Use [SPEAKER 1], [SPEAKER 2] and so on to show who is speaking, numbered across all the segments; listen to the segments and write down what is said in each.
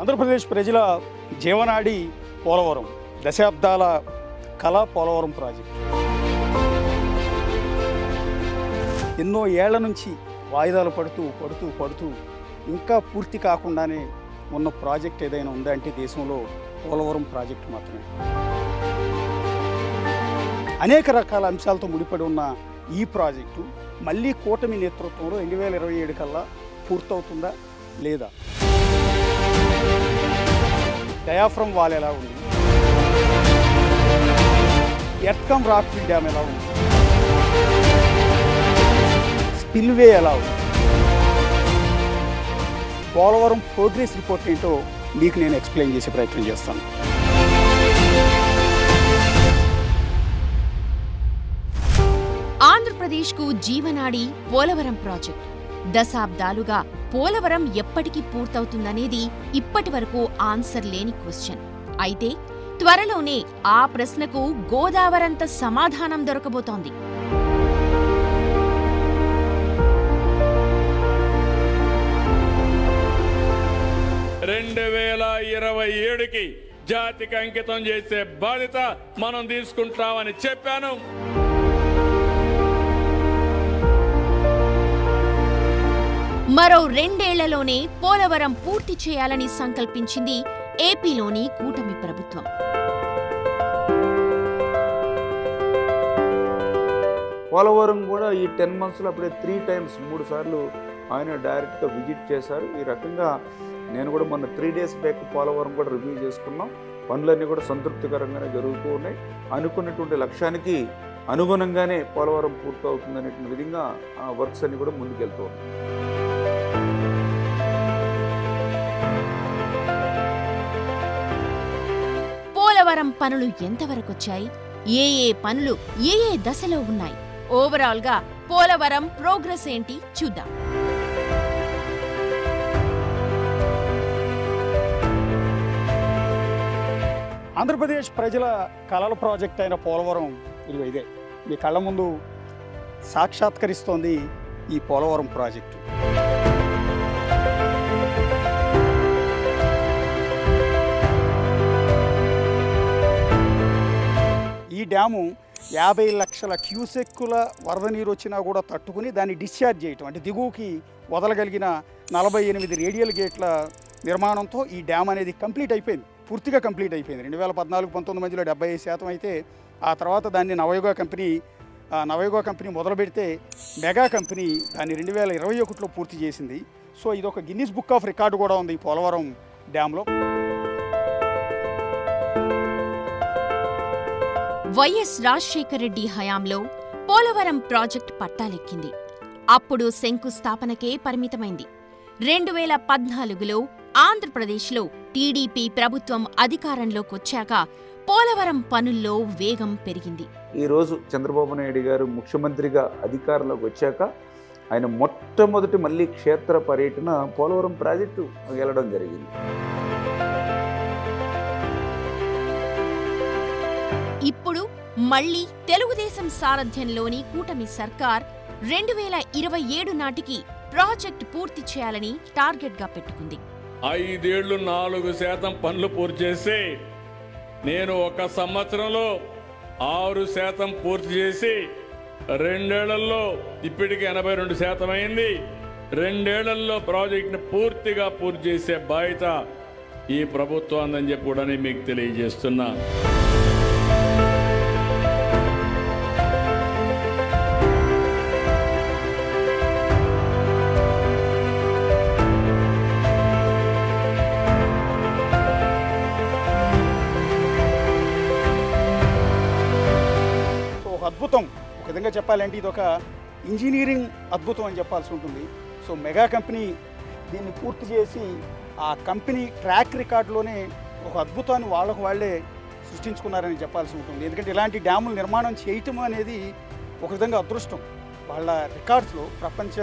[SPEAKER 1] ఆంధ్రప్రదేశ్ ప్రజల జీవనాడి పోలవరం, దశాబ్దాల కళ పోలవరం ప్రాజెక్టు. ఎన్నో ఏళ్ల నుంచి వాయిదాలు పడుతూ ఇంకా పూర్తి కాకుండానే ఉన్న ప్రాజెక్ట్ ఏదైనా ఉందంటే దేశంలో పోలవరం ప్రాజెక్టు మాత్రమే. అనేక రకాల అంశాలతో ముడిపడి ఉన్న ఈ ప్రాజెక్టు మళ్ళీ కూటమి నేతృత్వంలో 2027 కల్లా పూర్తవుతుందా లేదా? డయాఫ్రమ్ వాల్ ఎలా ఉంది, ఎర్కమ్ రాక్ఫిల్ డ్యామ్ ఎలా ఉంది, స్పిల్వే ఎలా ఉంది, పోలవరం ప్రోగ్రెస్ రిపోర్ట్ ఏంటో మీకు నేను ఎక్స్ప్లెయిన్ చేసే ప్రయత్నం చేస్తాను.
[SPEAKER 2] ఆంధ్రప్రదేశ్కు జీవనాడి పోలవరం ప్రాజెక్ట్. దశాబ్దాలుగా పోలవరం ఎప్పటికి పూర్తవుతుందనేది ఇప్పటి వరకు ఆన్సర్ లేని క్వశ్చన్. అయితే త్వరలోనే ఆ ప్రశ్నకు గోదావరంత సమాధానం దొరకబోతోంది.
[SPEAKER 3] కి జాతికి అంకితం చేసే బాధ్యత మనం తీసుకుంటామని చెప్పాను.
[SPEAKER 2] మరో 2 ఏళ్లలోనే పోలవరం పూర్తి చేయాలని సంకల్పించింది ఏపీలోని కూటమి ప్రభుత్వం.
[SPEAKER 4] పోలవరం కూడా ఈ 10 monthsలో అప్పుడే 3 times 3 సార్లు ఆయన డైరెక్ట్గా విజిట్ చేశారు. ఈ రకంగా నేను కూడా మొన్న 3 days బ్యాక్ పోలవరం కూడా రివ్యూ చేసుకున్నాం. పనులన్నీ కూడా సంతృప్తికరంగానే జరుగుతూ ఉన్నాయి. అనుకున్నటువంటి లక్ష్యానికి అనుగుణంగానే పోలవరం పూర్తవుతుందనేటువంటి విధంగా ఆ వర్క్స్ అన్ని కూడా ముందుకెళ్తూ ఉన్నాయి.
[SPEAKER 2] పోలవరం పనులు ఎంతవరకొచ్చాయి, ఏ పనులు ఏ దశలో ఉన్నాయి, ఓవరాల్ గా పోలవరం ప్రోగ్రెస్ ఏంటి చూద్దాం.
[SPEAKER 1] ఆంధ్రప్రదేశ్ ప్రజల కళల ప్రాజెక్ట్ అయిన పోలవరం ఇదే మీ కళ్ళ ముందు సాక్షాత్కరిస్తోంది ఈ పోలవరం ప్రాజెక్టు. ఈ డ్యాము 50 లక్షల క్యూసెక్కుల వరద నీరు వచ్చినా కూడా తట్టుకుని దాన్ని డిశ్చార్జ్ చేయటం, అంటే దిగువకి వదలగలిగిన 48 రేడియల్ గేట్ల నిర్మాణంతో ఈ డ్యామ్ అనేది కంప్లీట్ అయిపోయింది, పూర్తిగా కంప్లీట్ అయిపోయింది. 2014-19 మధ్యలో 75% అయితే ఆ తర్వాత దాన్ని నవయుగ కంపెనీ మొదలు పెడితే మెగా కంపెనీ దాన్ని 2021లో పూర్తి చేసింది. సో ఇది ఒక గిన్నిస్ బుక్ ఆఫ్ రికార్డు కూడా ఉంది ఈ పోలవరం డ్యాంలో.
[SPEAKER 2] వైఎస్ రాజశేఖర రెడ్డి హయాంలో పోలవరం ప్రాజెక్టు పట్టాలెక్కింది. అప్పుడు శంకుస్థాపనకే పరిమితమైంది. 2014లో ఆంధ్రప్రదేశ్లో టీడీపీ ప్రభుత్వం అధికారంలోకొచ్చాక పోలవరం పనుల్లో వేగం పెరిగింది.
[SPEAKER 4] ఈరోజు చంద్రబాబు నాయుడు గారు ముఖ్యమంత్రిగా అధికారంలోకి వచ్చాక ఆయన మొట్టమొదటి మళ్ళీ క్షేత్ర పర్యటన పోలవరం ప్రాజెక్టు వెళ్ళడం జరిగింది.
[SPEAKER 2] ఇప్పుడు మళ్లీ తెలుగుదేశం సారథ్యంలోని కూటమి సర్కార్ 2027 నాటికి ప్రాజెక్టు పూర్తి చేయాలని టార్గెట్గా పెట్టుకుంది.
[SPEAKER 3] 5 ఏళ్లు 4% పనులు పూర్తి చేసి నేను 1 సంవత్సరంలో 6% పూర్తి చేసి 2 ఏళ్లలో ఇప్పటికి 82% అయింది. 2 ఏళ్లలో ప్రాజెక్టును పూర్తిగా పూర్తి చేసే బాధ్యత ఈ ప్రభుత్వం అందని చెప్పి కూడా మీకు తెలియజేస్తున్నా.
[SPEAKER 1] అద్భుతం, ఒక విధంగా చెప్పాలంటే ఇది ఒక ఇంజనీరింగ్ అద్భుతం అని చెప్పాల్సి ఉంటుంది. సో మెగా కంపెనీ దీన్ని పూర్తి చేసి ఆ కంపెనీ ట్రాక్ రికార్డులోనే ఒక అద్భుతాన్ని వాళ్ళే సృష్టించుకున్నారని చెప్పాల్సి ఉంటుంది. ఎందుకంటే ఇలాంటి డ్యాములు నిర్మాణం చేయటం అనేది ఒక విధంగా అదృష్టం. వాళ్ళ రికార్డ్స్లో ప్రపంచ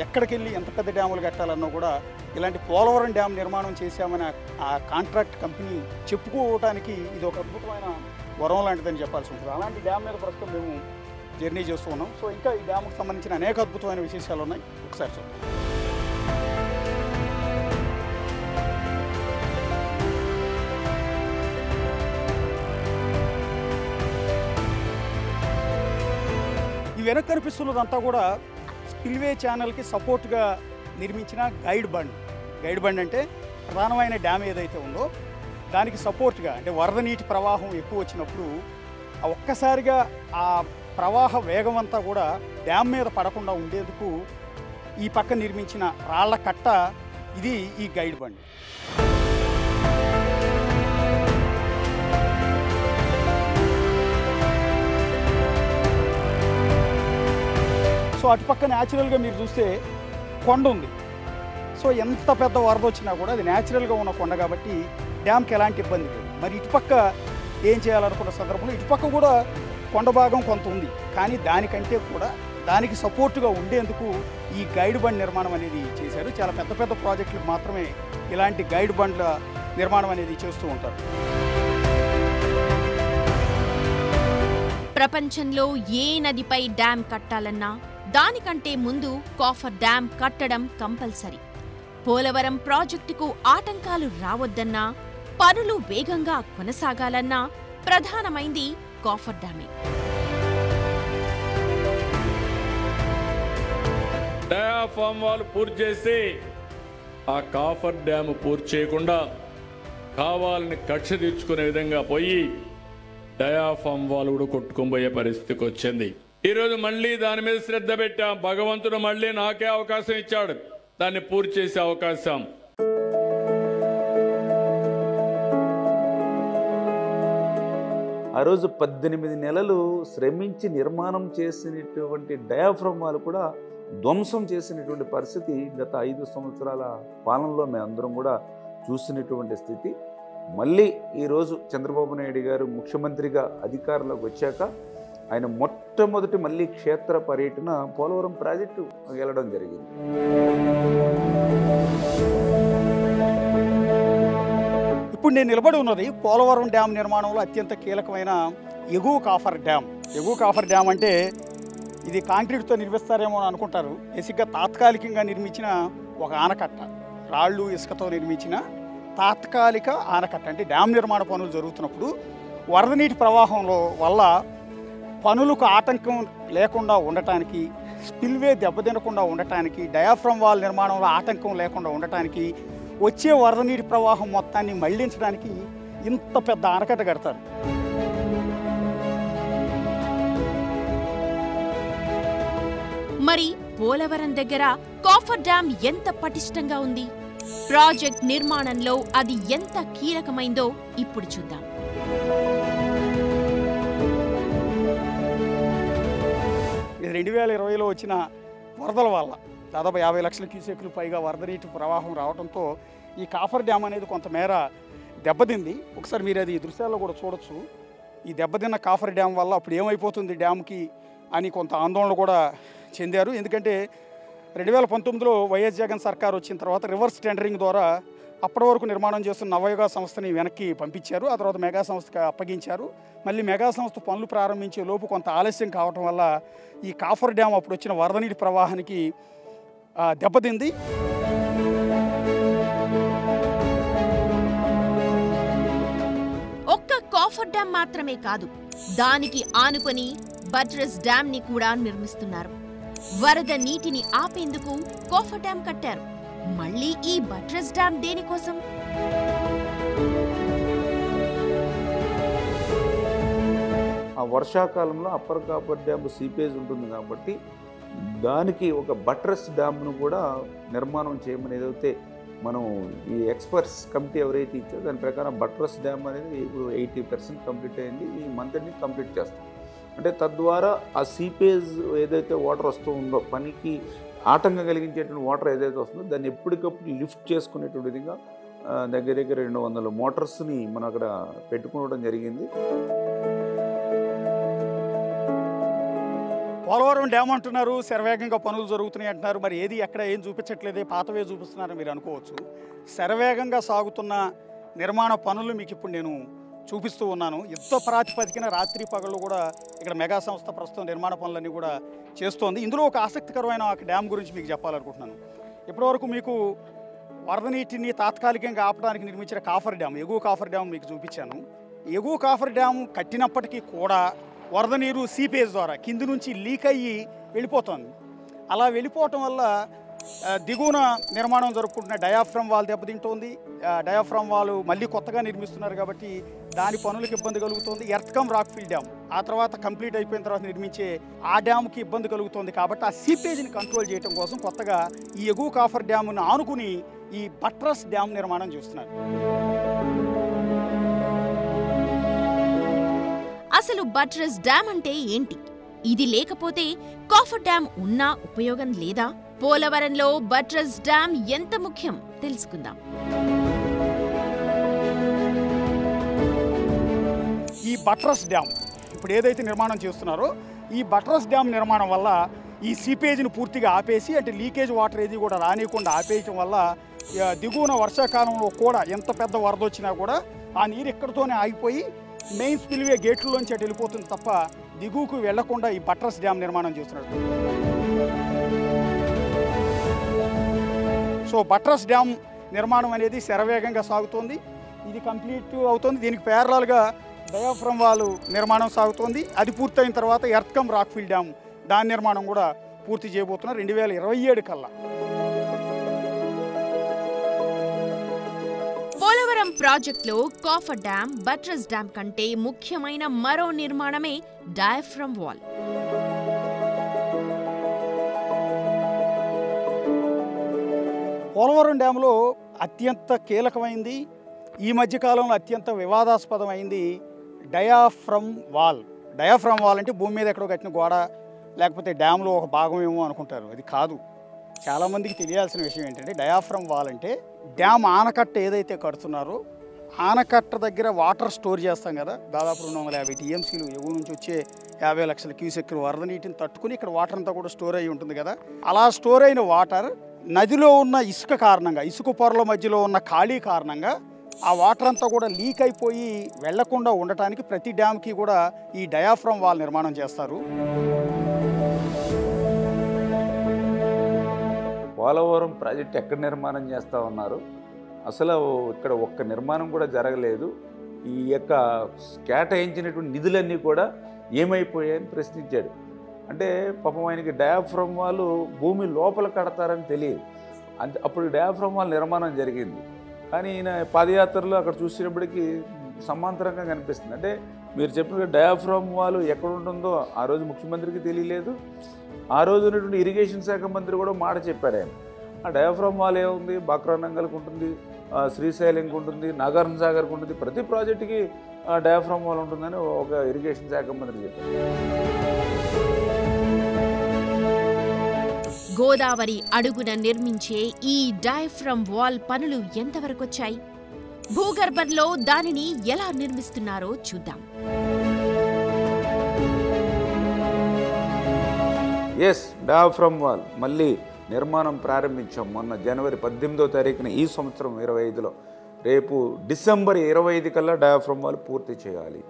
[SPEAKER 1] ఎక్కడికి వెళ్ళి ఎంత పెద్ద డ్యాములు కట్టాలన్నా కూడా ఇలాంటి పోలవరం డ్యామ్ నిర్మాణం చేశామని ఆ కాంట్రాక్ట్ కంపెనీ చెప్పుకోవడానికి ఇది ఒక అద్భుతమైన వరం లాంటిదని చెప్పాల్సి ఉంటుంది. అలాంటి డ్యామ్ మీద ప్రస్తుతం మేము జర్నీ చేస్తూ ఉన్నాం. సో ఇంకా ఈ డ్యామ్కి సంబంధించిన అనేక అద్భుతమైన విశేషాలు ఉన్నాయి, ఒకసారి చూద్దాం. ఇది వెనక్కి కనిపిస్తున్నదంతా కూడా స్పిల్వే ఛానల్కి సపోర్ట్గా నిర్మించిన గైడ్ బండ్ అంటే ప్రధానమైన డ్యామ్ ఏదైతే ఉందో దానికి సపోర్ట్గా, అంటే వరద నీటి ప్రవాహం ఎక్కువ వచ్చినప్పుడు ఒక్కసారిగా ఆ ప్రవాహ వేగం అంతా కూడా డ్యామ్ మీద పడకుండా ఉండేందుకు ఈ పక్క నిర్మించిన రాళ్ల కట్ట ఇది ఈ గైడ్ బండ్. సో అటుపక్క న్యాచురల్గా మీరు చూస్తే కొండ ఉంది. సో ఎంత పెద్ద వరద వచ్చినా కూడా అది న్యాచురల్గా ఉన్న కొండ కాబట్టి డ్యామ్కి ఎలాంటి ఇబ్బంది లేదు. మరి ఇటుపక్క ఏం చేయాలనుకున్న సందర్భంలో ఇటుపక్క కూడా కొండ భాగం కొంత ఉంది, కానీ దానికంటే కూడా దానికి సపోర్టుగా ఉండేందుకు ఈ గైడ్ బండ్ నిర్మాణం అనేది చేశారు. చాలా పెద్ద పెద్ద ప్రాజెక్టులకు మాత్రమే ఇలాంటి గైడ్ బండ్ల నిర్మాణం అనేది చేస్తూ ఉంటారు.
[SPEAKER 2] ప్రపంచంలో ఏ నదిపై డ్యామ్ కట్టాలన్నా దానికంటే ముందు కాఫర్ డ్యామ్ కట్టడం కంపల్సరీ. పోలవరం ప్రాజెక్టుకు ఆటంకాలు రావద్దన్నా, పనులు వేగంగా కొనసాగాలన్నా ప్రధానమైంది కాఫర్ డ్యామే.
[SPEAKER 3] డయాఫామ్ వాల్ పూర్తి చేసి ఆ కాఫర్ డ్యామ్ పూర్తి చేయకుండా కావాలని కక్ష తీర్చుకునే విధంగా పోయి డయాఫామ్ వాల్ కూడా కొట్టుకుపోయే పరిస్థితికి వచ్చింది. ఈరోజు మళ్ళీ దాని మీద శ్రద్ధ పెట్టాం. భగవంతుడు మళ్ళీ నాకే అవకాశం ఇచ్చాడు దాన్ని పూర్తి చేసే అవకాశం.
[SPEAKER 4] ఆ రోజు 18 నెలలు శ్రమించి నిర్మాణం చేసినటువంటి డయాఫ్రమ్ వాల్ కూడా ధ్వంసం చేసినటువంటి పరిస్థితి గత 5 సంవత్సరాల పాలనలో మేమందరం కూడా చూసినటువంటి స్థితి. మళ్ళీ ఈరోజు చంద్రబాబు నాయుడు గారు ముఖ్యమంత్రిగా అధికారంలోకి వచ్చాక ఆయన మొట్టమొదటి మళ్ళీ క్షేత్ర పర్యటన పోలవరం ప్రాజెక్టు వెళ్ళడం జరిగింది.
[SPEAKER 1] ఇప్పుడు నేను నిలబడి ఉన్నది పోలవరం డ్యామ్ నిర్మాణంలో అత్యంత కీలకమైన ఎగువ కాఫర్ డ్యామ్. ఎగువ కాఫర్ డ్యామ్ అంటే ఇది కాంక్రీట్తో నిర్మిస్తారేమో అని అనుకుంటారు. బేసిక్గా తాత్కాలికంగా నిర్మించిన ఒక ఆనకట్ట, రాళ్ళు ఇసుకతో నిర్మించిన తాత్కాలిక ఆనకట్ట. అంటే డ్యామ్ నిర్మాణ పనులు జరుగుతున్నప్పుడు వరద నీటి ప్రవాహంలో వల్ల పనులకు ఆటంకం లేకుండా ఉండటానికి, స్పిల్వే దెబ్బతినకుండా ఉండటానికి, డయాఫ్రమ్ వాల్ నిర్మాణంలో ఆటంకం లేకుండా ఉండటానికి, వచ్చే వరద నీటి ప్రవాహం మొత్తాన్ని మళ్లించడానికి ఇంత పెద్ద ఆనకట్ట కడతారు.
[SPEAKER 2] మరి పోలవరం దగ్గర కాఫర్ డ్యామ్ ఎంత పటిష్టంగా ఉంది? ప్రాజెక్ట్ నిర్మాణంలో అది ఎంత కీలకమైందో ఇప్పుడు చూద్దాం.
[SPEAKER 1] ఇది 2020లో వచ్చిన వరదల వల్ల దాదాపు 50 లక్షల క్యూసెక్లు పైగా వరద నీటి ప్రవాహం రావడంతో ఈ కాఫర్ డ్యామ్ అనేది కొంతమేర దెబ్బతింది. ఒకసారి మీరు అది దృశ్యాల్లో కూడా చూడొచ్చు. ఈ దెబ్బతిన్న కాఫర్ డ్యామ్ వల్ల అప్పుడు ఏమైపోతుంది డ్యామ్కి అని కొంత ఆందోళన కూడా చెందారు. ఎందుకంటే 2019లో వైఎస్ జగన్ సర్కార్ వచ్చిన తర్వాత రివర్స్ టెండరింగ్ ద్వారా అప్పటి వరకు నిర్మాణం చేస్తున్న నవయుగ సంస్థని వెనక్కి పంపించారు. ఆ తర్వాత మెగా సంస్థకి అప్పగించారు. మళ్ళీ మెగా సంస్థ పనులు ప్రారంభించే లోపు కొంత ఆలస్యం కావటం వల్ల ఈ కాఫర్ డ్యామ్ అప్పుడు వచ్చిన వరద నీటి ప్రవాహానికి దెబ్బతింది.
[SPEAKER 2] ఒక్క కాఫర్ డ్యామ్ మాత్రమే కాదు, దానికి ఆనుకొని బట్రెస్ డ్యామ్ ని కూడా నిర్మిస్తున్నారు. వరద నీటిని ఆపేందుకు కాఫర్ డ్యామ్ కట్టారు. మళ్ళీ ఈ బట్రెస్ డ్యామ్ దేనికోసం?
[SPEAKER 4] ఆ వర్షాకాలంలో అప్పర్ కాఫర్ డ్యామ్ సీపేజ్ ఉంటుంది కాబట్టి దానికి ఒక బట్రెస్ డ్యామ్ను కూడా నిర్మాణం చేయమని ఏదైతే మనం ఈ ఎక్స్పర్ట్స్ కమిటీ ఎవరైతే ఇచ్చారో దాని ప్రకారం బట్రెస్ డ్యామ్ అనేది ఇప్పుడు 80% కంప్లీట్ అయింది. ఈ మంత్ ఎండింగ్ కంప్లీట్ చేస్తాం. అంటే తద్వారా ఆ సీపేజ్ ఏదైతే వాటర్ వస్తూ ఉందో, పనికి ఆటంకం కలిగించేటువంటి వాటర్ ఏదైతే వస్తుందో దాన్ని ఎప్పటికప్పుడు లిఫ్ట్ చేసుకునేటువంటి విధంగా దగ్గర 200 మోటార్స్ని మనం అక్కడ పెట్టుకోవడం జరిగింది.
[SPEAKER 1] పోలవరం డ్యామ్ అంటున్నారు, శరవేగంగా పనులు జరుగుతున్నాయి అంటున్నారు. మరి ఏది ఎక్కడ ఏం చూపించట్లేదే, పాతవే చూపిస్తున్నారని మీరు అనుకోవచ్చు. శరవేగంగా సాగుతున్న నిర్మాణ పనులు మీకు ఇప్పుడు నేను చూపిస్తూ ఉన్నాను. యుద్ధ ప్రాతిపదికన రాత్రి పగళ్ళు కూడా ఇక్కడ మెగా సంస్థ ప్రస్తుతం నిర్మాణ పనులన్నీ కూడా చేస్తోంది. ఇందులో ఒక ఆసక్తికరమైన ఒక డ్యామ్ గురించి మీకు చెప్పాలనుకుంటున్నాను. ఇప్పటివరకు మీకు వరద నీటిని తాత్కాలికంగా ఆపడానికి నిర్మించిన కాఫర్ డ్యామ్, ఎగువ కాఫర్ డ్యామ్ మీకు చూపించాను. ఎగువ కాఫర్ డ్యామ్ కట్టినప్పటికీ కూడా వరద నీరు సీపేజ్ ద్వారా కింది నుంచి లీక్ అయ్యి వెళ్ళిపోతుంది. అలా వెళ్ళిపోవటం వల్ల దిగువన నిర్మాణం జరుపుకుంటున్న డయాఫ్రమ్ వాల్ దెబ్బతింటోంది. డయాఫ్రమ్ వాల్ మళ్ళీ కొత్తగా నిర్మిస్తున్నారు కాబట్టి దాని పనులకు ఇబ్బంది కలుగుతుంది. ఎర్త్కమ్ రాక్ఫిల్ డ్యామ్ ఆ తర్వాత కంప్లీట్ అయిపోయిన తర్వాత నిర్మించే ఆ డ్యామ్కి ఇబ్బంది కలుగుతుంది. కాబట్టి ఆ సీపేజ్ని కంట్రోల్ చేయడం కోసం కొత్తగా ఈ ఎగువ కాఫర్ డ్యామ్ను ఆనుకుని ఈ బట్రస్ డ్యామ్ నిర్మాణం చేస్తున్నారు.
[SPEAKER 2] అసలు బట్రస్ డ్యామ్ అంటే ఏంటి? ఇది లేకపోతే కాఫర్ డ్యామ్ ఉన్నా ఉపయోగం లేదా? పోలవరంలో బట్రస్ డ్యామ్ ఎంత ముఖ్యం తెలుసుకుందాం.
[SPEAKER 1] ఈ బట్రస్ డ్యామ్ ఇప్పుడు ఏదైతే నిర్మాణం చేస్తున్నారో ఈ బట్రస్ డ్యామ్ నిర్మాణం వల్ల ఈ సీపేజ్ని పూర్తిగా ఆపేసి అంటే లీకేజ్ వాటర్ ఏది కూడా రానియకుండా ఆపేయటం వల్ల దిగువన వర్షాకాలంలో కూడా ఎంత పెద్ద వరద వచ్చినా కూడా ఆ నీరు ఇక్కడితోనే ఆగిపోయి మెయిన్ స్పిల్వే గేట్లలోంచి అటు వెళ్ళిపోతుంది తప్ప దిగువకు వెళ్లకుండా ఈ బట్రస్ డ్యామ్ నిర్మాణం చేస్తున్నారు. సో బట్రస్ డ్యామ్ నిర్మాణం అనేది శరవేగంగా సాగుతోంది. ఇది కంప్లీట్ అవుతుంది. దీనికి ప్యారలల్గా డయాఫ్రమ్ వాల్ నిర్మాణం సాగుతోంది. అది పూర్తయిన తర్వాత ఎర్త్కమ్ రాక్ఫిల్ డ్యామ్ దాని నిర్మాణం కూడా పూర్తి చేయబోతున్నారు 2027 కల్లా.
[SPEAKER 2] పోలవరం ప్రాజెక్టులో కాఫర్ డ్యామ్, బట్రస్ డ్యామ్ కంటే ముఖ్యమైన మరో నిర్మాణమే డయాఫ్రమ్ వాల్.
[SPEAKER 1] పోలవరం డ్యాంలో అత్యంత కీలకమైంది, ఈ మధ్యకాలంలో అత్యంత వివాదాస్పదమైంది డయాఫ్రమ్ వాల్. డయాఫ్రమ్ వాల్ అంటే భూమి మీద ఎక్కడో కట్టిన గోడ లేకపోతే డ్యాంలో ఒక భాగం ఏమో అనుకుంటారు. అది కాదు. చాలామందికి తెలియాల్సిన విషయం ఏంటంటే డయాఫ్రమ్ వాల్ అంటే డ్యామ్ ఆనకట్ట ఏదైతే కడుతున్నారో ఆనకట్ట దగ్గర వాటర్ స్టోర్ చేస్తాం కదా, దాదాపు 250 టీఎంసీలు ఎగువ నుంచి వచ్చే 50 లక్షల క్యూసెక్కులు వరద నీటిని తట్టుకుని ఇక్కడ వాటర్ అంతా కూడా స్టోర్ అయ్యి ఉంటుంది కదా. అలా స్టోర్ అయిన వాటర్ నదిలో ఉన్న ఇసుక కారణంగా, ఇసుక పొరల మధ్యలో ఉన్న ఖాళీ కారణంగా ఆ వాటర్ అంతా కూడా లీక్ అయిపోయి వెళ్లకుండా ఉండటానికి ప్రతి డ్యామ్కి కూడా ఈ డయాఫ్రమ్ వాల్ నిర్మాణం చేస్తారు.
[SPEAKER 4] పోలవరం ప్రాజెక్ట్ ఎక్కడ నిర్మాణం చేస్తూ ఉన్నారు? అసలు ఇక్కడ ఒక్క నిర్మాణం కూడా జరగలేదు. ఈ యొక్క కేటాయించినటువంటి నిధులన్నీ కూడా ఏమైపోయాయని ప్రశ్నించాడు. అంటే పాపం ఆయనకి డయాఫ్రమ్ వాల్ భూమి లోపల కడతారని తెలియదు. అప్పుడు డయాఫ్రమ్ వాల్ నిర్మాణం జరిగింది. కానీ ఈయన పాదయాత్రలో అక్కడ చూసినప్పటికీ సమాంతరంగా కనిపిస్తుంది. అంటే మీరు చెప్పిన డయాఫ్రమ్ వాల్ ఎక్కడ ఉంటుందో ఆ రోజు ముఖ్యమంత్రికి తెలియలేదు. ఆ రోజు ఉన్నటువంటి ఇరిగేషన్ శాఖ మంత్రి కూడా మాట చెప్పాడు ఆయన. ఆ డయాఫ్రమ్ వాల్ ఏముంది, బాక్రానంగల్కి ఉంటుంది, శ్రీశైలంకి ఉంటుంది, నాగార్జున సాగర్కి ఉంటుంది, ప్రతి ప్రాజెక్టుకి డయాఫ్రమ్ వాల్ ఉంటుందని ఒక ఇరిగేషన్ శాఖ మంత్రి చెప్పారు.
[SPEAKER 2] గోదావరి అడుగున నిర్మించే ఈ డయాఫ్రమ్ వాల్ పనులు ఎంతవరకొచ్చాయి? భూగర్భంలో దానిని ఎలా నిర్మిస్తున్నారో చూద్దాం.
[SPEAKER 4] ఎస్, డయాఫ్రమ్ వాల్ మళ్ళీ నిర్మాణం ప్రారంభించాం. మొన్న జనవరి 18వ తారీఖున ఈ సంవత్సరం 25లో, రేపు డిసెంబర్ 25 కల్లా డయాఫ్రమ్ వాల్ పూర్తి చేయాలి.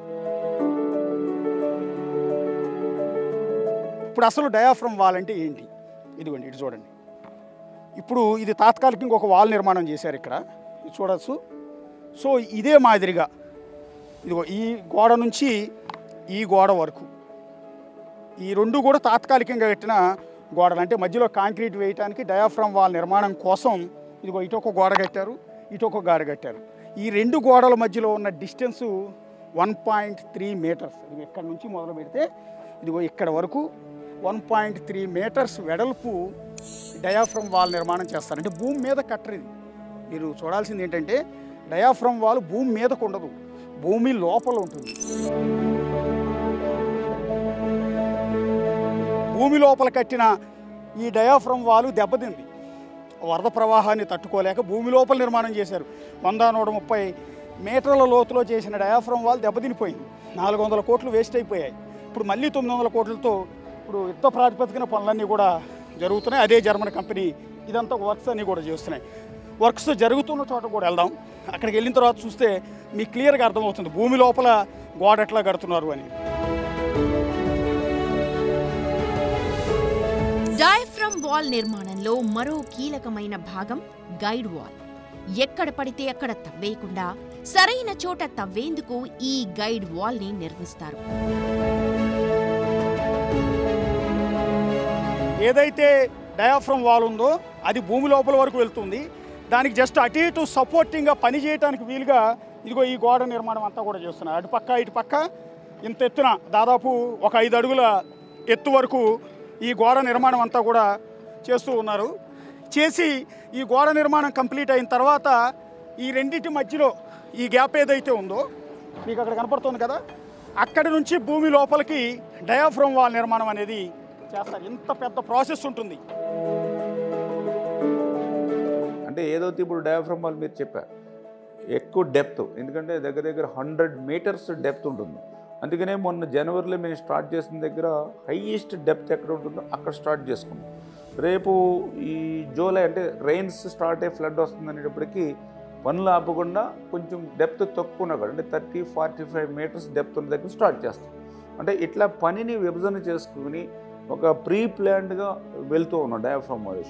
[SPEAKER 1] ఇప్పుడు అసలు డయాఫ్రమ్ వాల్ అంటే ఏంటి? ఇదిగోండి, ఇటు చూడండి. ఇప్పుడు ఇది తాత్కాలికంగా ఒక వాల్ నిర్మాణం చేశారు ఇక్కడ, ఇది చూడవచ్చు. సో ఇదే మాదిరిగా ఇదిగో ఈ గోడ నుంచి ఈ గోడ వరకు ఈ రెండు కూడా తాత్కాలికంగా కట్టిన గోడలు. అంటే మధ్యలో కాంక్రీట్ వేయడానికి డయాఫ్రమ్ వాల్ నిర్మాణం కోసం ఇదిగో ఇటు ఒక గోడ కట్టారు, ఇటు ఒక గోడ కట్టారు. ఈ రెండు గోడల మధ్యలో ఉన్న డిస్టెన్సు 1.3 మీటర్స్. ఇది ఇక్కడ నుంచి మొదలు పెడితే ఇదిగో ఇక్కడ వరకు 1.3 మీటర్స్ వెడల్పు డయాఫ్రమ్ వాల్ నిర్మాణం చేస్తారు. అంటే భూమి మీద కట్టరు. ఇది మీరు చూడాల్సింది ఏంటంటే డయాఫ్రమ్ వాల్ భూమి మీదకు ఉండదు, భూమి లోపల ఉంటుంది. భూమి లోపల కట్టిన ఈ డయాఫ్రమ్ వాల్ దెబ్బతింది. వరద ప్రవాహాన్ని తట్టుకోలేక భూమి లోపల నిర్మాణం చేశారు. 100-130 మీటర్ల లోతులో చేసిన డయాఫ్రమ్ వాల్ దెబ్బతినిపోయింది. 400 కోట్లు వేస్ట్ అయిపోయాయి. ఇప్పుడు మళ్ళీ 900 కోట్లతో ఇప్పుడు యుద్ధ ప్రాతిపదికన పనులన్నీ కూడా జరుగుతున్నాయి. అదే జర్మన్ కంపెనీ ఇదంతా వర్క్స్ అన్నీ కూడా చేస్తున్నాయి. వర్క్స్ జరుగుతున్న చోట కూడా వెళ్దాం. అక్కడికి వెళ్ళిన తర్వాత చూస్తే మీకు క్లియర్గా అర్థమవుతుంది భూమి లోపల గోడ ఎట్లా కడుతున్నారు అని.
[SPEAKER 2] డయాఫ్రమ్ వాల్ నిర్మాణంలో మరో కీలకమైన భాగం గైడ్ వాల్. ఎక్కడ పడితే అక్కడ తవ్వేయకుండా సరైన చోట తవ్వేందుకు ఈ గైడ్ వాల్ ని నిర్మిస్తారు.
[SPEAKER 1] ఏదైతే డయాఫ్రమ్ వాల్ ఉందో అది భూమి లోపల వరకు వెళ్తుంది. దానికి జస్ట్ అటు ఇటు సపోర్టింగ్గా పని చేయడానికి వీలుగా ఇదిగో ఈ గోడ నిర్మాణం అంతా కూడా చేస్తున్నారు. అటుపక్క ఇటుపక్క ఇంత ఎత్తున దాదాపు ఒక 5 అడుగుల ఎత్తు వరకు ఈ గోడ నిర్మాణం అంతా కూడా చేస్తూ ఉన్నారు. చేసి ఈ గోడ నిర్మాణం కంప్లీట్ అయిన తర్వాత ఈ రెండింటి మధ్యలో ఈ గ్యాప్ ఏదైతే ఉందో మీకు అక్కడ కనపడుతుంది కదా, అక్కడి నుంచి భూమి లోపలికి డయాఫ్రమ్ వాల్ నిర్మాణం అనేది చేస్తారు. ఇంత పెద్ద ప్రాసెస్ ఉంటుంది.
[SPEAKER 4] అంటే ఏదైతే ఇప్పుడు డయాఫ్రమ్ వాల్ మీరు చెప్పారు ఎక్కువ డెప్త్, ఎందుకంటే దగ్గర దగ్గర 100 మీటర్స్ డెప్త్ ఉంటుంది. అందుకనే మొన్న జనవరిలో మేము స్టార్ట్ చేసిన దగ్గర హైయెస్ట్ డెప్త్ ఎక్కడ ఉంటుందో అక్కడ స్టార్ట్ చేసుకున్నాం. రేపు ఈ జూలై అంటే రెయిన్స్ స్టార్ట్ అయ్యి ఫ్లడ్ వస్తుంది అనేటప్పటికీ పనులు ఆపకుండా కొంచెం డెప్త్ తక్కువ ఉన్నా కూడా అంటే 30-45 మీటర్స్ డెప్త్ ఉన్న దగ్గర స్టార్ట్ చేస్తాం. అంటే ఇట్లా పనిని విభజన చేసుకుని ఒక ప్రీ ప్లాన్డ్గా వెళ్తూ ఉన్నాం డయాఫ్రమ్ వాల్.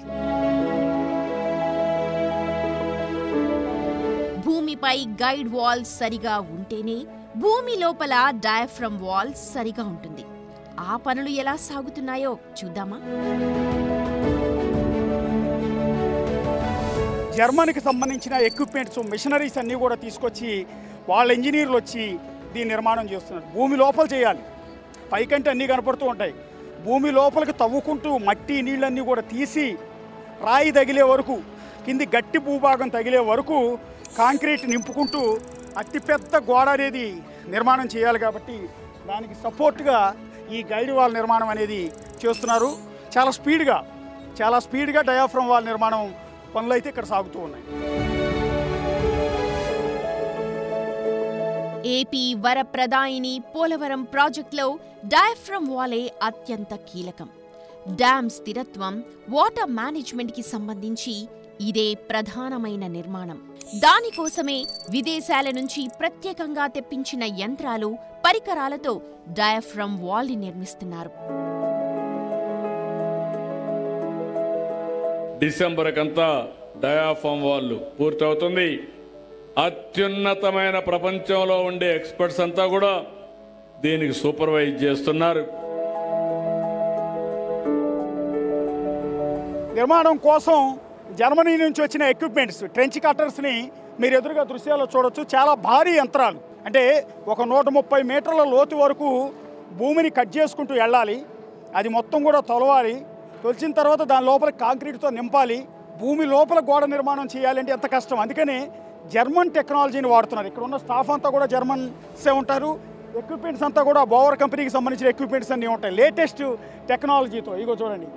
[SPEAKER 2] భూమిపై గైడ్ వాల్ సరిగా ఉంటేనే భూమి లోపల డయాఫ్రమ్ వాల్ సరిగా ఉంటుంది. ఆ పనులు ఎలా సాగుతున్నాయో చూద్దామా?
[SPEAKER 1] జర్మనీకి సంబంధించిన ఎక్విప్మెంట్స్ మిషనరీస్ అన్నీ కూడా తీసుకొచ్చి వాళ్ళ ఇంజనీర్లు వచ్చి దీని నిర్మాణం చేస్తున్నారు. భూమి లోపల చేయాలి, పైకంటే అన్నీ కనపడుతూ ఉంటాయి. భూమి లోపలికి తవ్వుకుంటూ మట్టి నీళ్ళన్నీ కూడా తీసి రాయి తగిలే వరకు, కింది గట్టి భూభాగం తగిలే వరకు కాంక్రీట్ నింపుకుంటూ అతిపెద్ద గోడ అనేది నిర్మాణం చేయాలి. కాబట్టి దానికి సపోర్ట్గా ఈ గైడ్ వాల్ నిర్మాణం అనేది చేస్తున్నారు. చాలా స్పీడ్గా డయాఫ్రమ్ వాల్ నిర్మాణం పనులు అయితే ఇక్కడ సాగుతూ ఉన్నాయి.
[SPEAKER 2] ఏపీ వరప్రదాయిని పోలవరం ప్రాజెక్టులో డయాఫ్రమ్ వాలే అత్యంత కీలకం. డ్యామ్ స్థిరత్వం, వాటర్ మేనేజ్మెంట్కి సంబంధించి ఇదే ప్రధానమైన నిర్మాణం. దానికోసమే విదేశాల నుంచి ప్రత్యేకంగా తెప్పించిన యంత్రాలు, పరికరాలతో డయాఫ్రమ్ వాల్ని నిర్మిస్తున్నారు.
[SPEAKER 3] డిసెంబర్ కంతా డయాఫ్రమ్ వాల్ పూర్తవుతుంది. అత్యున్నతమైన ప్రపంచంలో ఉండే ఎక్స్పర్ట్స్ అంతా కూడా దీనికి సూపర్వైజ్ చేస్తున్నారు.
[SPEAKER 1] నిర్మాణం కోసం జర్మనీ నుంచి వచ్చిన ఎక్విప్మెంట్స్, ట్రెంచ్ కట్టర్స్ని మీరు ఎదురుగా దృశ్యాల్లో చూడొచ్చు. చాలా భారీ యంత్రాలు, అంటే ఒక 130 మీటర్ల లోతు వరకు భూమిని కట్ చేసుకుంటూ వెళ్ళాలి. అది మొత్తం కూడా తొలవాలి. తొలిచిన తర్వాత దాని లోపల కాంక్రీట్తో నింపాలి. భూమి లోపల గోడ నిర్మాణం చేయాలంటే ఎంత కష్టం. అందుకని జర్మన్ టెక్నాలజీని వాడుతున్నారు. ఇక్కడ ఉన్న స్టాఫ్ అంతా కూడా జర్మన్సే ఉంటారు. ఎక్విప్మెంట్స్ అంతా కూడా బోవర్ కంపెనీకి సంబంధించిన ఎక్విప్మెంట్స్ అన్నీ ఉంటాయి లేటెస్ట్ టెక్నాలజీతో. ఇగో చూడండి,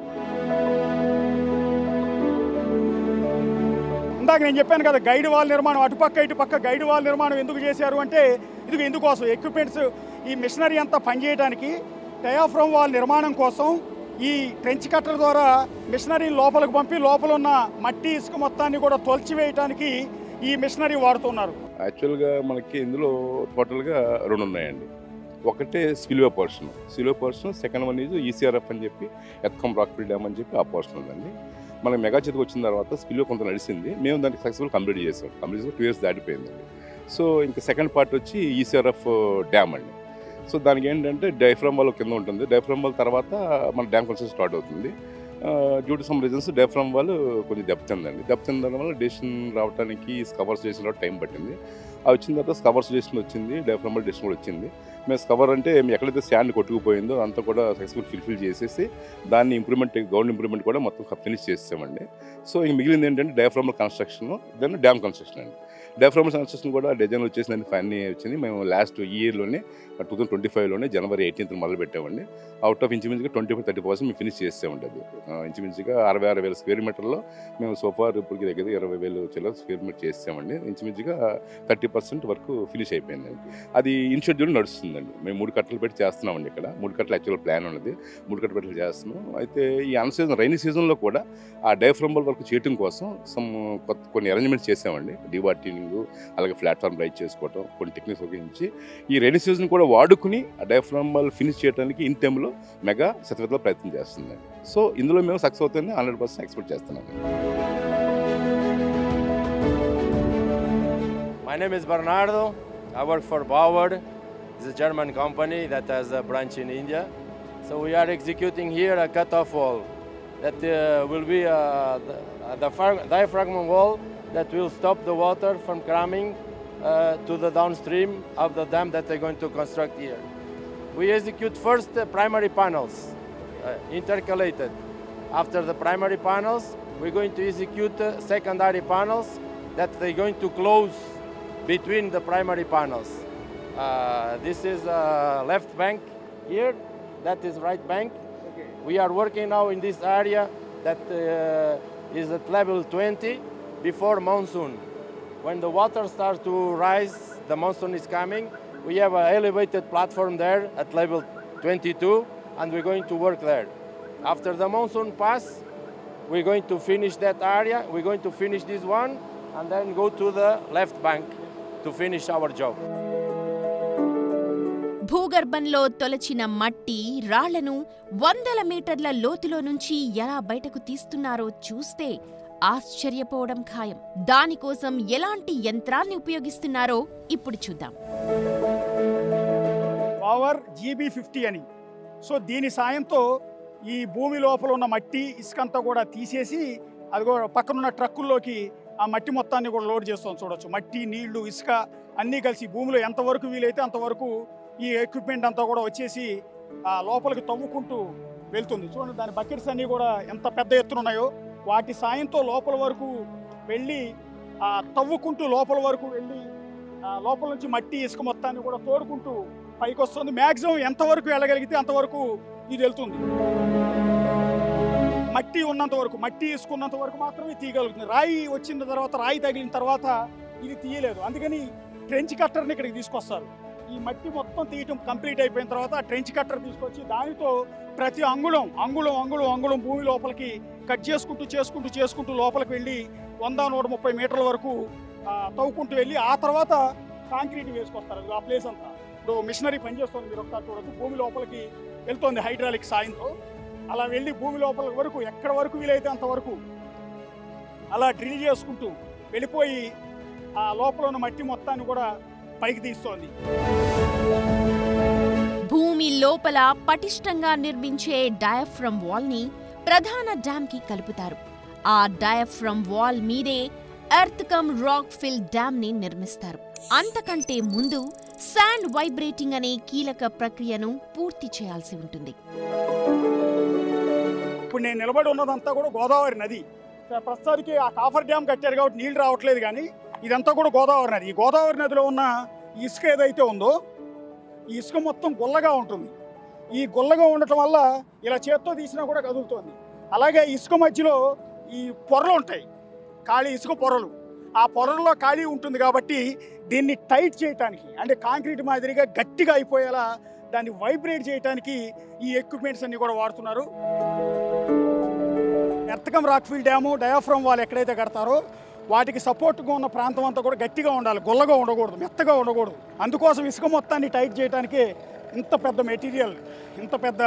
[SPEAKER 1] ఇందాక నేను చెప్పాను కదా గైడ్ వాల్ నిర్మాణం, అటుపక్క ఇటుపక్క గైడ్ వాల్ నిర్మాణం ఎందుకు చేశారు అంటే ఇది ఎందుకోసం, ఎక్విప్మెంట్స్ ఈ మిషనరీ అంతా పనిచేయడానికి. డయాఫ్రమ్ వాల్ నిర్మాణం కోసం ఈ ట్రెంచ్ కట్టర్ ద్వారా మిషనరీ లోపలికి పంపి లోపల ఉన్న మట్టి ఇసుక మొత్తాన్ని కూడా తొలచివేయడానికి ఈ మిషనరీ వాడుతున్నారు.
[SPEAKER 5] యాక్చువల్గా మనకి ఇందులో టోటల్గా 2 ఉన్నాయండి. ఒకటే spillway portion, second one is ECRF అని చెప్పి ఎత్కం రాక్ఫిల్ డ్యామ్ అని చెప్పి ఆ పోర్షన్ ఉందండి. మనకి మెగా చేతికి వచ్చిన తర్వాత స్పిల్వే కొంత నడిచింది, మేము దానికి సక్సెస్ఫుల్ కంప్లీట్ చేసాం. 2 ఇయర్స్ దాటిపోయిందండి. సో ఇంకా సెకండ్ పార్ట్ వచ్చి ఈసీఆర్ఎఫ్ డ్యామ్ అండి. సో దానికి ఏంటంటే డయాఫ్రమ్ వాల్ కింద ఉంటుంది. డయాఫ్రమ్ వాల్ తర్వాత మన డ్యామ్ కన్స్ట్రక్షన్ స్టార్ట్ అవుతుంది. Due to some reasons diaphragm wall కొంచెం దెబ్బతిందండి. వల్ల డెసిషన్ రావడానికి స్కవర్స్ చేసిన టైం పట్టింది. అది వచ్చిన తర్వాత స్కవర్స్ డెసిషన్ వచ్చింది, డయాఫ్రమ్ వాల్ డెసిషన్ కూడా వచ్చింది. మేము స్కవర్ అంటే ఎక్కడైతే శాండ్ కొట్టుకుపోయిందో అంతా కూడా సక్సెస్ఫుల్ ఫిల్ చేసేసి దాన్ని గ్రౌండ్ ఇంప్రూవ్మెంట్ కూడా మొత్తం ఫినిష్ చేసామండి. సో ఇంక మిగిలింది ఏంటంటే diaphragm construction, then dam construction అండి. డయాఫ్రమ్ కన్స్ట్రక్షన్ కూడా డిజైన్ వచ్చేసి ఫన్నీ వచ్చింది. మేము లాస్ట్ ఇయర్లోనే 2025లోనే జనవరి 18th మొదలు పెట్టామండి. అవుట్ ఆఫ్ ఇంచుమించుగా 25-30% మేము ఫినిష్ చేసామండి. అది ఇంచుమించుగా 66,000 స్క్వేర్ మీటర్లో మేము సోఫార్ ఇప్పటికి దగ్గర 20,000 చిల్లర స్క్వేర్ మీటర్ చేసామండి. ఇంచుమించుగా 30% వరకు ఫినిష్ అయిపోయిందండి. అది ఇన్ షెడ్యూల్ నడుస్తుందండి. మేము 3 కట్టలు పెట్టి చేస్తున్నామండి. ఇక్కడ 3 కట్టలు యాక్చువల్ ప్లాన్ ఉన్నది, 3 కట్టలు పెట్టి చేస్తున్నాం. అయితే ఈ రైనీ సీజన్లో కూడా ఆ డయాఫ్రమ్ వాల్ వర్క్ చేయడం కోసం కొన్ని అరేంజ్మెంట్స్ చేసామండి. డివార్టింగ్, అలాగే ప్లాట్ఫామ్ రైజ్ చేసుకోవడం, కొన్ని టెక్నిక్స్ ఉపయోగించి ఈ రైనీ సీజన్ కూడా వాడుకుని ఆ డయాఫ్రమ్ వాల్ ఫినిష్ చేయడానికి ఇన్ టైంలో మెగా శతవిధ ప్రయత్నం చేస్తుందండి. సో ఇందులో మేము సక్సెస్ అవుతుందని 100% ఎక్స్పెక్ట్ చేస్తున్నాము.
[SPEAKER 6] My name is Bernardo. I work for Bauer. It's a German company that has a branch in India. So we are executing here a cut-off wall that will be the diaphragm wall that will stop the water from coming to the downstream of the dam that they're going to construct here. We execute first the primary panels, intercalated. After the primary panels, we're going to execute secondary panels that they're going to close between the primary panels. This is left bank here, that is right bank.
[SPEAKER 1] Okay.
[SPEAKER 6] We are working now in this area that is at level 20 before monsoon. When the water starts to rise, the monsoon is coming, we have an elevated platform there at level 22, and we're going to work there. After the monsoon pass, we're going to finish that area, we're going to finish this one, and then go to the left bank to finish our job.
[SPEAKER 2] భూగర్భంలో తొలచిన మట్టి రాళ్లను వందల మీటర్ల లోతులో నుంచి ఎలా బయటకు తీస్తున్నారో చూస్తే ఆశ్చర్యపోవడం ఖాయం. దానికోసం ఎలాంటి యంత్రాన్ని ఉపయోగిస్తున్నారో ఇప్పుడు చూద్దాం.
[SPEAKER 1] పవర్ GB50 అని. సో దీని సాయంతో ఈ భూమి లోపల ఉన్న మట్టి ఇసుకంతా కూడా తీసేసి అదిగో పక్కనున్న ట్రక్కుల్లోకి ఆ మట్టి మొత్తాన్ని కూడా లోడ్ చేస్తాం. చూడొచ్చు, మట్టి, నీళ్లు, ఇసుక అన్నీ కలిసి భూమిలో ఎంతవరకు వీలైతే అంతవరకు ఈ ఎక్విప్మెంట్ అంతా కూడా వచ్చేసి ఆ లోపలికి తవ్వుకుంటూ వెళ్తుంది. చూడండి, దాని బకెట్స్ అన్నీ కూడా ఎంత పెద్ద ఎత్తున ఉన్నాయో. వాటి సాయంతో లోపల వరకు వెళ్ళి తవ్వుకుంటూ లోపల వరకు వెళ్ళి లోపల నుంచి మట్టి, ఇసుక మొత్తాన్ని కూడా తోడుకుంటూ పైకి వస్తుంది. మ్యాక్సిమం ఎంతవరకు వెళ్ళగలిగితే అంతవరకు ఇది వెళ్తుంది. మట్టి ఉన్నంత వరకు, మట్టి ఇసుకున్నంత వరకు మాత్రమే తీయగలుగుతుంది. రాయి వచ్చిన తర్వాత, రాయి తగిలిన తర్వాత ఇది తీయలేదు. అందుకని ట్రెంచ్ కట్టర్ని ఇక్కడికి తీసుకొస్తారు. ఈ మట్టి మొత్తం తీయటం కంప్లీట్ అయిపోయిన తర్వాత ఆ ట్రెంచ్ కట్టర్ తీసుకొచ్చి దానితో ప్రతి అంగుళం భూమి లోపలికి కట్ చేసుకుంటూ లోపలికి వెళ్ళి 100-130 మీటర్ల వరకు తవ్వుకుంటూ వెళ్ళి ఆ తర్వాత కాంక్రీట్ వేసుకొస్తారు. ఆ ప్లేస్ అంతా ఇప్పుడు మిషనరీ పనిచేస్తుంది. మీరు ఒకసారి చూడొచ్చు, భూమి లోపలికి వెళ్తుంది హైడ్రాలిక్ సాయంతో. అలా వెళ్ళి భూమి లోపల వరకు ఎక్కడ వరకు వీలైతే అంతవరకు అలా డ్రిల్ చేసుకుంటూ వెళ్ళిపోయి ఆ లోపల ఉన్న మట్టి మొత్తాన్ని కూడా పైకి తీస్తోంది.
[SPEAKER 2] భూమి లోపల పటిష్టంగా నిర్మించే డయాఫ్రమ్ వాల్ ని ప్రధాన డ్యామ్ కి కలుపుతారు. ఆ డయాఫ్రమ్ వాల్ మీదే earth cum rock fill dam ని నిర్మిస్తారు. అంతకంటే ముందు శాండ్ వైబ్రేటింగ్ అనే కీలక ప్రక్రియను పూర్తి చేయాల్సి ఉంటుంది.
[SPEAKER 1] ఇప్పుడు నేను నిలబడి ఉన్నదంతా కూడా గోదావరి నది. ప్రస్తుతానికి ఆ కాఫర్ డ్యామ్ కట్టారు కాబట్టి నీళ్లు రావట్లేదు, కానీ ఇదంతా కూడా గోదావరి నది. ఈ గోదావరి నదిలో ఉన్న ఇసుక ఏదైతే ఉందో ఈ ఇసుక మొత్తం గుల్లగా ఉంటుంది. ఈ గుల్లగా ఉండటం వల్ల ఇలా చేత్తో తీసినా కూడా కదులుతోంది. అలాగే ఇసుక మధ్యలో ఈ పొరలు ఉంటాయి, ఖాళీ ఇసుక పొరలు. ఆ పొరల్లో ఖాళీ ఉంటుంది కాబట్టి దీన్ని టైట్ చేయడానికి, అంటే కాంక్రీట్ మాదిరిగా గట్టిగా అయిపోయేలా దాన్ని వైబ్రేట్ చేయడానికి ఈ ఎక్విప్మెంట్స్ అన్ని కూడా వాడుతున్నారు. Earth cum rock fill dam, diaphragm wall ఎక్కడైతే కడతారో వాటికి సపోర్ట్గా ఉన్న ప్రాంతం అంతా కూడా గట్టిగా ఉండాలి, గుల్లగా ఉండకూడదు, మెత్తగా ఉండకూడదు. అందుకోసం ఇసుక మొత్తాన్ని టైట్ చేయడానికి ఇంత పెద్ద మెటీరియల్, ఇంత పెద్ద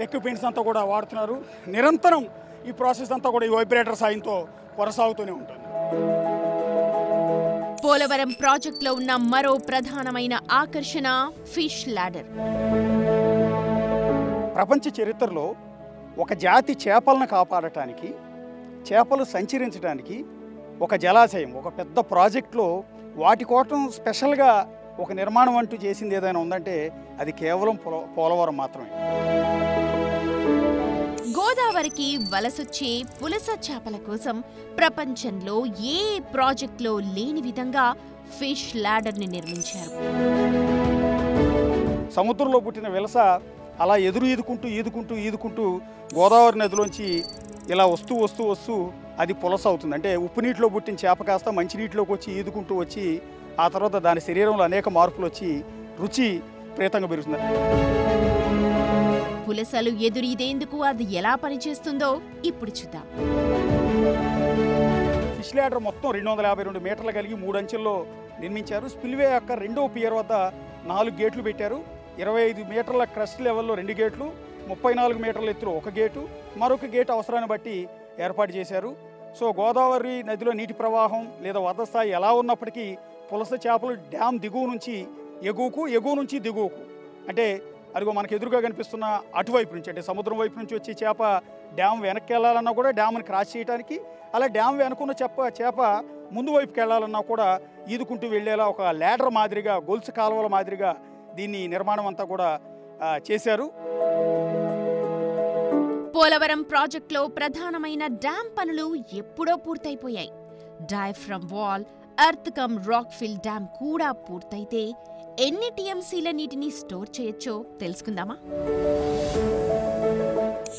[SPEAKER 1] ఎక్విప్మెంట్స్ అంతా కూడా వాడుతున్నారు. నిరంతరం ఈ ప్రాసెస్ అంతా కూడా ఈ వైబ్రేటర్ సాయంతో కొనసాగుతూనే ఉంటుంది.
[SPEAKER 2] పోలవరం ప్రాజెక్టులో ఉన్న మరో ప్రధానమైన ఆకర్షణ ఫిష్ లాడర్.
[SPEAKER 1] ప్రపంచ చరిత్రలో ఒక జాతి చేపలను కాపాడటానికి, చేపలు సంచరించడానికి ఒక జలాశయం, ఒక పెద్ద ప్రాజెక్టులో వాటి కోసం స్పెషల్గా ఒక నిర్మాణం అంటూ చేసింది ఏదైనా ఉందంటే అది కేవలం పోలవరం మాత్రమే.
[SPEAKER 2] గోదావరికి వలసొచ్చే పులస చేపల కోసం ప్రపంచంలో ఏ ప్రాజెక్టులో లేని విధంగా ఫిష్ లాడర్ని నిర్మించారు.
[SPEAKER 1] సముద్రంలో పుట్టిన విలస అలా ఈదుకుంటూ గోదావరి నదిలోంచి ఇలా వస్తూ అది పులస అవుతుంది. అంటే ఉప్పు నీటిలో పుట్టిన చేప కాస్త మంచినీటిలోకి వచ్చి ఈదుకుంటూ వచ్చి ఆ తర్వాత దాని శరీరంలో అనేక మార్పులు వచ్చి రుచి ప్రేతంగా పెరుగుతుంది.
[SPEAKER 2] పులసలు ఎదురీదేందుకు అది ఎలా పనిచేస్తుందో ఇప్పుడు చూద్దాం.
[SPEAKER 1] ఫిష్ లాడర్ మొత్తం 252 మీటర్లు కలిగి 3 అంచెల్లో నిర్మించారు. స్పిల్వే యొక్క 2వ పియర్ వద్ద 4 గేట్లు పెట్టారు. 25 మీటర్ల క్రస్ట్ లెవెల్లో 2 గేట్లు, 34 మీటర్ల ఎత్తులో 1 గేటు, మరొక గేటు అవసరాన్ని బట్టి ఏర్పాటు చేశారు. సో గోదావరి నదిలో నీటి ప్రవాహం లేదా వరద స్థాయి ఎలా ఉన్నప్పటికీ పులస చేపలు డ్యామ్ దిగువ నుంచి ఎగువకు, ఎగువ నుంచి దిగువకు, అంటే అదిగో మనకు ఎదురుగా కనిపిస్తున్న అటువైపు నుంచి అంటే సముద్రం వైపు నుంచి వచ్చి చేప డ్యామ్ వెనక్కి వెళ్ళాలన్నా కూడా డ్యామ్ని క్రాస్ చేయడానికి, అలా డ్యామ్ వెనుకున్న చేప ముందు వైపుకి వెళ్ళాలన్నా కూడా ఈదుకుంటూ వెళ్ళేలా ఒక ల్యాడర్ మాదిరిగా, గొలుసు కాలువల మాదిరిగా దీన్ని నిర్మాణం అంతా కూడా చేశారు.
[SPEAKER 2] పోలవరం ప్రాజెక్టులో ప్రధానమైన డ్యామ్ పనులు ఎప్పుడో పూర్తయిపోయాయి. Diaphragm wall, earth cum rock fill dam కూడా పూర్తయితే ఎన్ని టీఎంసీల నీటిని స్టోర్ చేయొచ్చో తెలుసుకుందామా?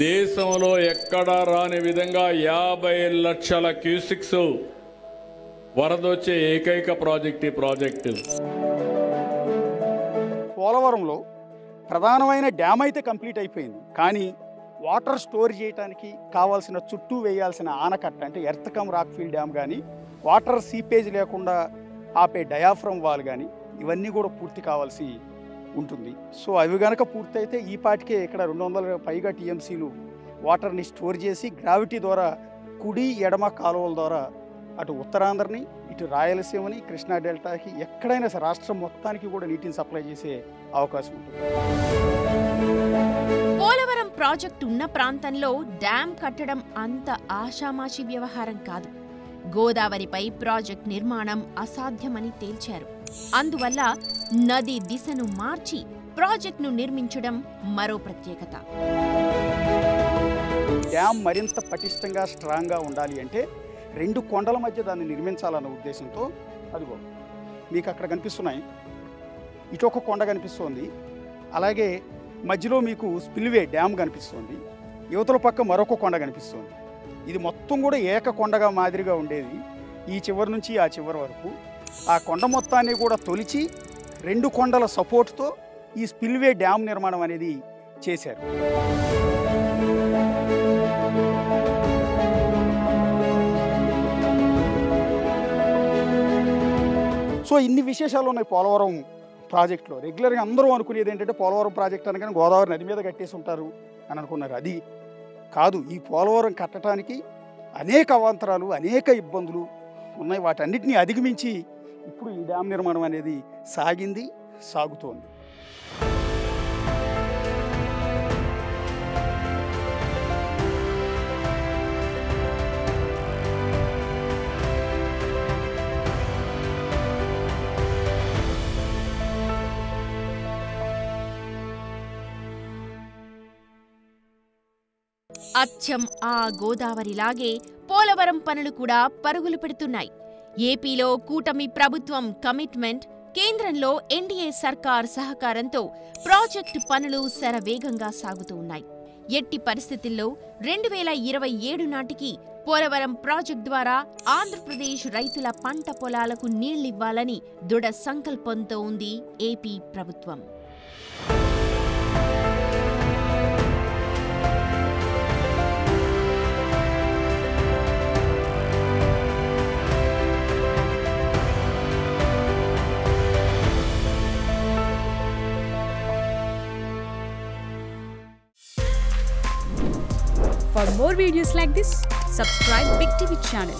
[SPEAKER 3] దేశంలో ఎక్కడా రాని విధంగా 50 లక్షల క్యూసిక్స్ వరదొచ్చే ఏకైక ప్రాజెక్ట్ ఈ ప్రాజెక్టు.
[SPEAKER 1] పోలవరంలో ప్రధానమైన డ్యామ్ అయితే కంప్లీట్ అయిపోయింది, కానీ వాటర్ స్టోర్ చేయడానికి కావాల్సిన చుట్టూ వేయాల్సిన ఆనకట్ట అంటే earth cum rock fill dam కానీ, వాటర్ సీపేజ్ లేకుండా ఆపే డయాఫ్రమ్ వాల్ కానీ, ఇవన్నీ కూడా పూర్తి కావాల్సి ఉంటుంది. సో అవి కనుక పూర్తయితే ఈ పాటికే ఇక్కడ 200 పైగా టీఎంసీలు వాటర్ని స్టోర్ చేసి గ్రావిటీ ద్వారా కుడి ఎడమ కాలువల ద్వారా అటు ఉత్తరాంధ్రని, ఇటు రాయలసీమని, కృష్ణా డెల్టాకి ఎక్కడైనా సరే రాష్ట్రం మొత్తానికి కూడా నీటిని సప్లై చేసే అవకాశం ఉంటుంది.
[SPEAKER 2] పోలవరం ప్రాజెక్టు ఉన్న ప్రాంతంలో డ్యామ్ కట్టడం అంత ఆషామాషి వ్యవహారం కాదు. గోదావరిపై ప్రాజెక్ట్ నిర్మాణం అసాధ్యమని తేల్చారు. అందువల్ల నది దిశను మార్చి ప్రాజెక్టును నిర్మించడం మరో ప్రత్యేకత.
[SPEAKER 1] డ్యామ్ మరింత పటిష్టంగా స్ట్రాంగ్గా ఉండాలి అంటే 2 కొండల మధ్య దాన్ని నిర్మించాలన్న ఉద్దేశంతో అదిగో మీకు అక్కడ కనిపిస్తున్నాయి, ఇటు ఒక కొండ కనిపిస్తోంది, అలాగే మధ్యలో మీకు స్పిల్వే డ్యామ్ కనిపిస్తోంది, యువతల పక్క మరొక కొండ కనిపిస్తోంది. ఇది మొత్తం కూడా ఏక కొండగా మాదిరిగా ఉండేది. ఈ చివరి నుంచి ఆ చివరి వరకు ఆ కొండ మొత్తాన్ని కూడా తొలిచి 2 కొండల సపోర్ట్తో ఈ స్పిల్వే డ్యామ్ నిర్మాణం అనేది చేశారు. సో ఇన్ని విశేషాలు ఉన్నాయి పోలవరం ప్రాజెక్టులో. రెగ్యులర్గా అందరూ అనుకునేది ఏంటంటే పోలవరం ప్రాజెక్ట్ అనగానే గోదావరి నది మీద కట్టేసి ఉంటారు అని అనుకున్నారు. అది కాదు. ఈ పోలవరం కట్టడానికి అనేక అవాంతరాలు, అనేక ఇబ్బందులు ఉన్నాయి. వాటన్నిటిని అధిగమించి ఇప్పుడు ఈ డ్యామ్ నిర్మాణం అనేది సాగుతోంది.
[SPEAKER 2] అచ్చం ఆ గోదావరిలాగే పోలవరం పనులు కూడా పరుగులు పెడుతున్నాయి. ఏపీలో కూటమి ప్రభుత్వం కమిట్మెంట్, కేంద్రంలో ఎన్డీఏ సర్కార్ సహకారంతో ప్రాజెక్టు పనులు శరవేగంగా సాగుతూ ఉన్నాయి. ఎట్టి పరిస్థితుల్లో 2027 నాటికి పోలవరం ప్రాజెక్టు ద్వారా ఆంధ్రప్రదేశ్ రైతుల పంట పొలాలకు నీళ్లివ్వాలని దృఢ సంకల్పంతో ఉంది ఏపీ ప్రభుత్వం.
[SPEAKER 7] For more videos like this, subscribe Big TV channel.